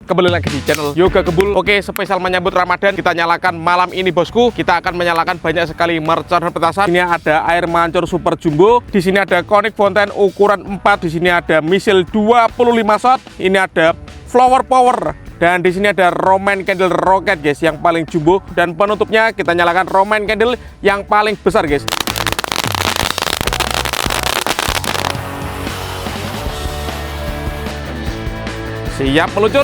kembali lagi di channel Yoga Gembul. Oke, spesial menyambut Ramadan kita nyalakan malam ini bosku. Kita akan menyalakan banyak sekali mercon petasan. Ini ada air mancur super jumbo. Di sini ada conic fountain ukuran 4. Di sini ada misil 25 shot. Ini ada flower power. Dan di sini ada Roman candle rocket guys yang paling jumbo. Dan penutupnya kita nyalakan Roman candle yang paling besar guys. Siap meluncur.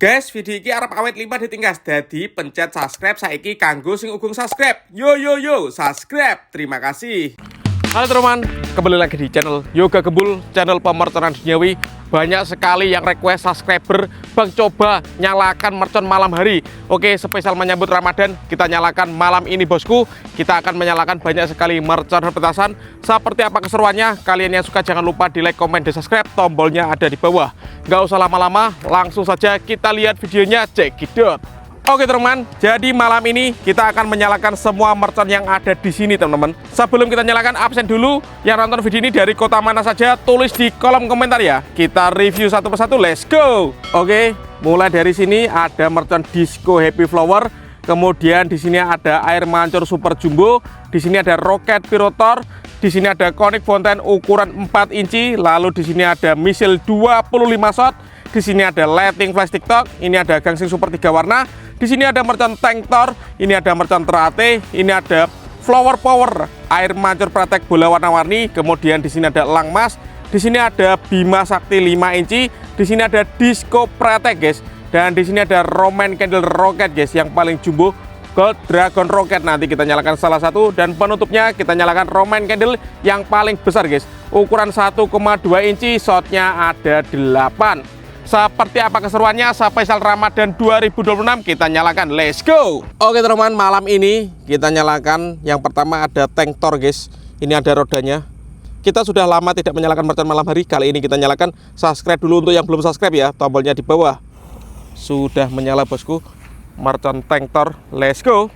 Guys, video ini arep awet 5 ditingkas. Dadi pencet subscribe saiki kanggo sing ugung subscribe. Yo subscribe. Terima kasih. Halo teman-teman, kembali lagi di channel Yoga Gembul, channel pemerconan duniawi. Banyak sekali yang request subscriber, Bang coba nyalakan mercon malam hari. Oke, spesial menyambut Ramadan kita nyalakan malam ini bosku. Kita akan menyalakan banyak sekali mercon petasan. Seperti apa keseruannya? Kalian yang suka jangan lupa di like, komen, dan subscribe. Tombolnya ada di bawah. Nggak usah lama-lama, langsung saja kita lihat videonya. Check it out. Oke teman-teman, jadi malam ini kita akan menyalakan semua mercon yang ada di sini teman-teman. Sebelum kita nyalakan, absen dulu. Yang nonton video ini dari kota mana saja, tulis di kolom komentar ya. Kita review satu persatu, let's go. Oke, mulai dari sini ada mercon Disco Happy Flower. Kemudian di sini ada air mancur super jumbo. Di sini ada roket pirotor. Di sini ada conic fountain ukuran 4 inci. Lalu di sini ada misil 25 shot. Di sini ada lighting flash TikTok. Ini ada gangsing super 3 warna. Di sini ada mercon tank Thor, ini ada mercon terate, ini ada flower power, air mancur pratek bola warna-warni, kemudian di sini ada elang mas, di sini ada Bima Sakti 5 inci, di sini ada disco pratek guys, dan di sini ada Roman candle rocket guys yang paling jumbo, Gold Dragon rocket. Nanti kita nyalakan salah satu dan penutupnya kita nyalakan Roman candle yang paling besar guys, ukuran 1,2 inci, shotnya ada 8. Seperti apa keseruannya spesial Ramadan 2026 kita nyalakan, let's go. Oke teman-teman, malam ini kita nyalakan yang pertama ada tank Thor guys. Ini ada rodanya. Kita sudah lama tidak menyalakan mercon malam hari. Kali ini kita nyalakan. Subscribe dulu untuk yang belum subscribe ya, tombolnya di bawah. Sudah menyala bosku, mercon tank Thor, let's go.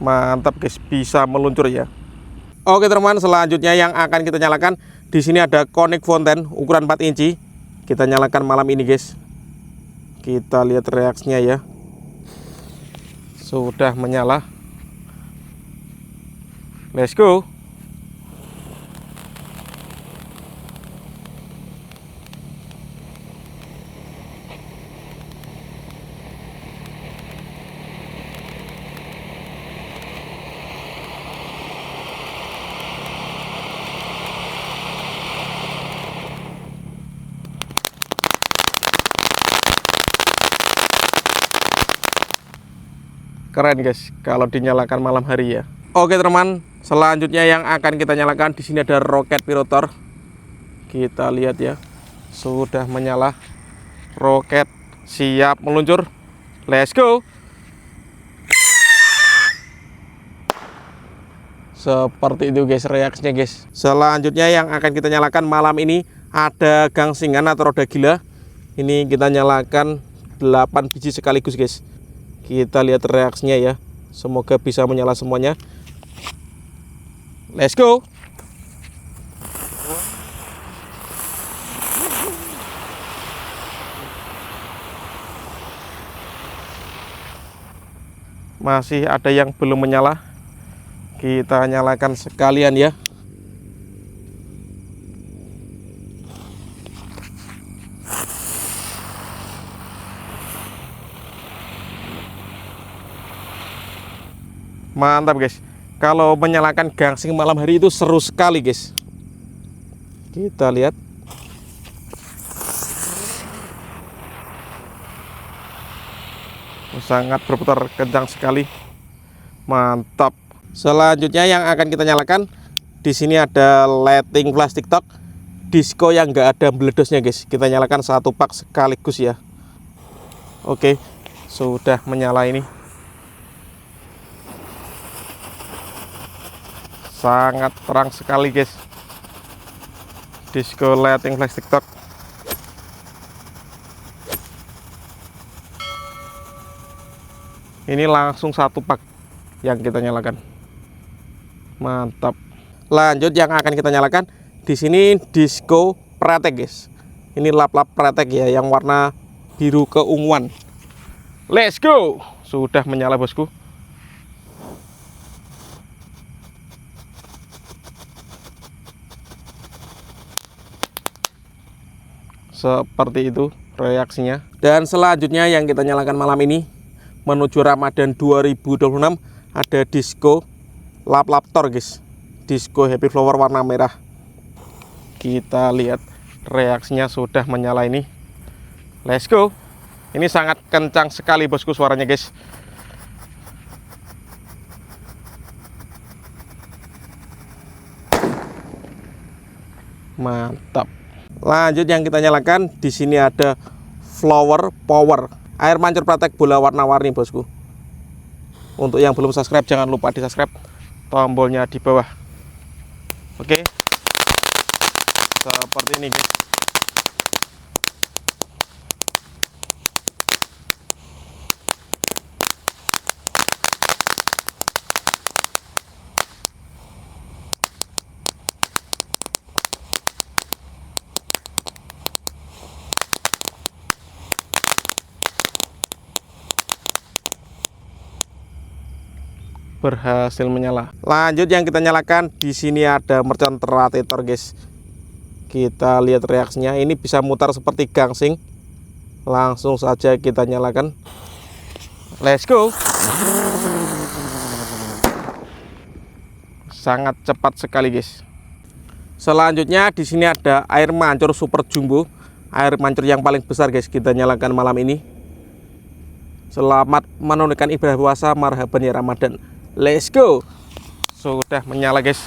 Mantap guys, bisa meluncur ya. Oke teman-teman, selanjutnya yang akan kita nyalakan, di sini ada conic fountain ukuran 4 inci. Kita nyalakan malam ini guys. Kita lihat reaksinya ya. Sudah menyala. Let's go. Keren guys kalau dinyalakan malam hari ya. Oke teman, selanjutnya yang akan kita nyalakan, di sini ada roket pirotor. Kita lihat ya, sudah menyala. Roket siap meluncur, let's go. Seperti itu guys reaksinya guys. Selanjutnya yang akan kita nyalakan malam ini ada gangsingan atau roda gila. Ini kita nyalakan 8 biji sekaligus guys. Kita lihat reaksinya ya. Semoga bisa menyala semuanya. Let's go. Masih ada yang belum menyala. Kita nyalakan sekalian ya. Mantap guys, kalau menyalakan gangsing malam hari itu seru sekali guys. Kita lihat. Sangat berputar kencang sekali. Mantap. Selanjutnya yang akan kita nyalakan, di sini ada lighting flash TikTok, disco yang enggak ada meledosnya guys. Kita nyalakan satu pak sekaligus ya. Oke, sudah menyala ini. Sangat terang sekali guys. Disco lighting flash TikTok. Ini langsung satu pak yang kita nyalakan. Mantap. Lanjut yang akan kita nyalakan di sini disco pretek guys. Ini lap-lap pretek ya yang warna biru keunguan. Let's go. Sudah menyala bosku. Seperti itu reaksinya. Dan selanjutnya yang kita nyalakan malam ini menuju Ramadan 2026 ada disco lap-lap tor guys. Disco happy flower warna merah. Kita lihat reaksinya sudah menyala ini. Let's go. Ini sangat kencang sekali bosku suaranya guys. Mantap. Lanjut yang kita nyalakan di sini ada flower power air mancur pretek bola warna-warni bosku. Untuk yang belum subscribe jangan lupa di subscribe, tombolnya di bawah. Oke, seperti ini guys. Berhasil menyala. Lanjut yang kita nyalakan di sini ada mercon teratator guys. Kita lihat reaksinya. Ini bisa mutar seperti gangsing. Langsung saja kita nyalakan. Let's go. Sangat cepat sekali guys. Selanjutnya di sini ada air mancur super jumbo. Air mancur yang paling besar guys. Kita nyalakan malam ini. Selamat menunaikan ibadah puasa, marhaban ya Ramadan. Let's go. Sudah menyala guys.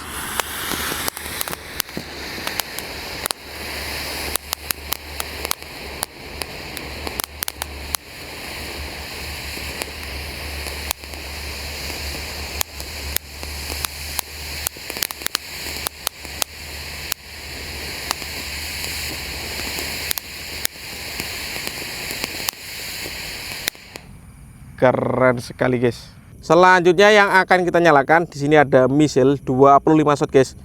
Keren sekali guys. Selanjutnya yang akan kita nyalakan di sini ada missile 25 shot guys.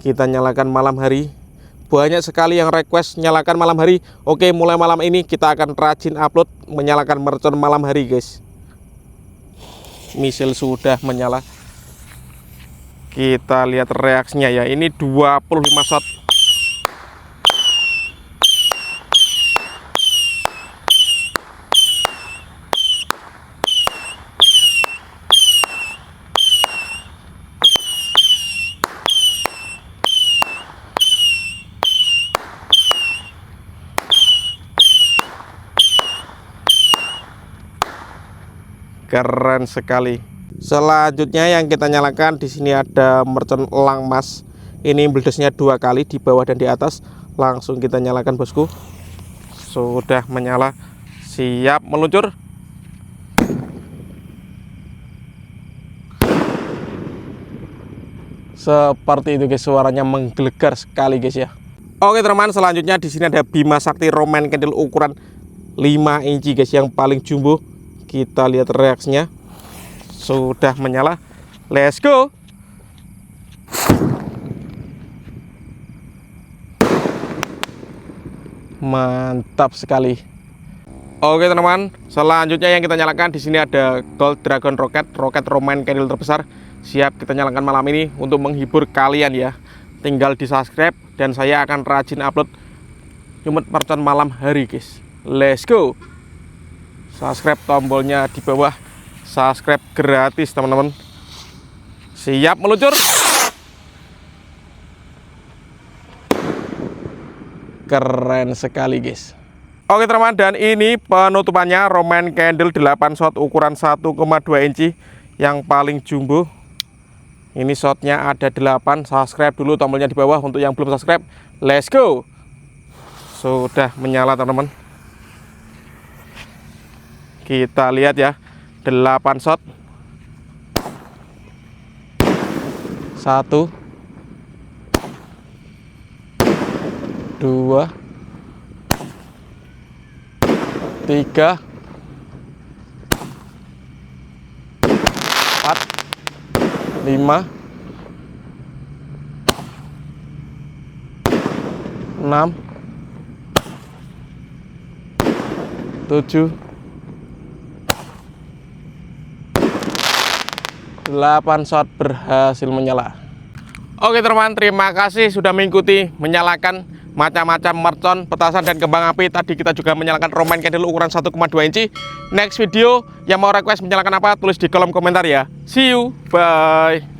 Kita nyalakan malam hari. Banyak sekali yang request nyalakan malam hari. Oke, mulai malam ini kita akan rajin upload menyalakan mercon malam hari guys. Missile sudah menyala. Kita lihat reaksinya ya. Ini 25 shot. Keren sekali. Selanjutnya yang kita nyalakan di sini ada mercon elang mas. Ini bledesnya 2 kali di bawah dan di atas. Langsung kita nyalakan bosku. Sudah menyala. Siap meluncur. Seperti itu guys, suaranya menggelegar sekali guys ya. Oke teman, selanjutnya di sini ada Bima Sakti Roman Candle ukuran 5 inci guys, yang paling jumbo. Kita lihat reaksinya. Sudah menyala. Let's go. Mantap sekali. Oke teman-teman, selanjutnya yang kita nyalakan di sini ada Gold Dragon Rocket Roman Candle terbesar. Siap kita nyalakan malam ini untuk menghibur kalian ya. Tinggal di subscribe dan saya akan rajin upload nyumut mercon malam hari guys. Let's go. Subscribe, tombolnya di bawah. Subscribe gratis teman-teman. Siap meluncur. Keren sekali guys. Oke teman-teman, dan ini penutupannya Roman Candle 8 shot ukuran 1,2 inci yang paling jumbo. Ini shotnya ada 8. Subscribe dulu, tombolnya di bawah untuk yang belum subscribe. Let's go. Sudah menyala teman-teman. Kita lihat ya, 8 shot. 1 2 3 5 6 7 8 shot berhasil menyala. Oke teman, terima kasih sudah mengikuti menyalakan macam-macam mercon, petasan, dan kembang api. Tadi kita juga menyalakan Roman candle ukuran 1,2 inci. Next video yang mau request menyalakan apa, tulis di kolom komentar ya. See you, bye.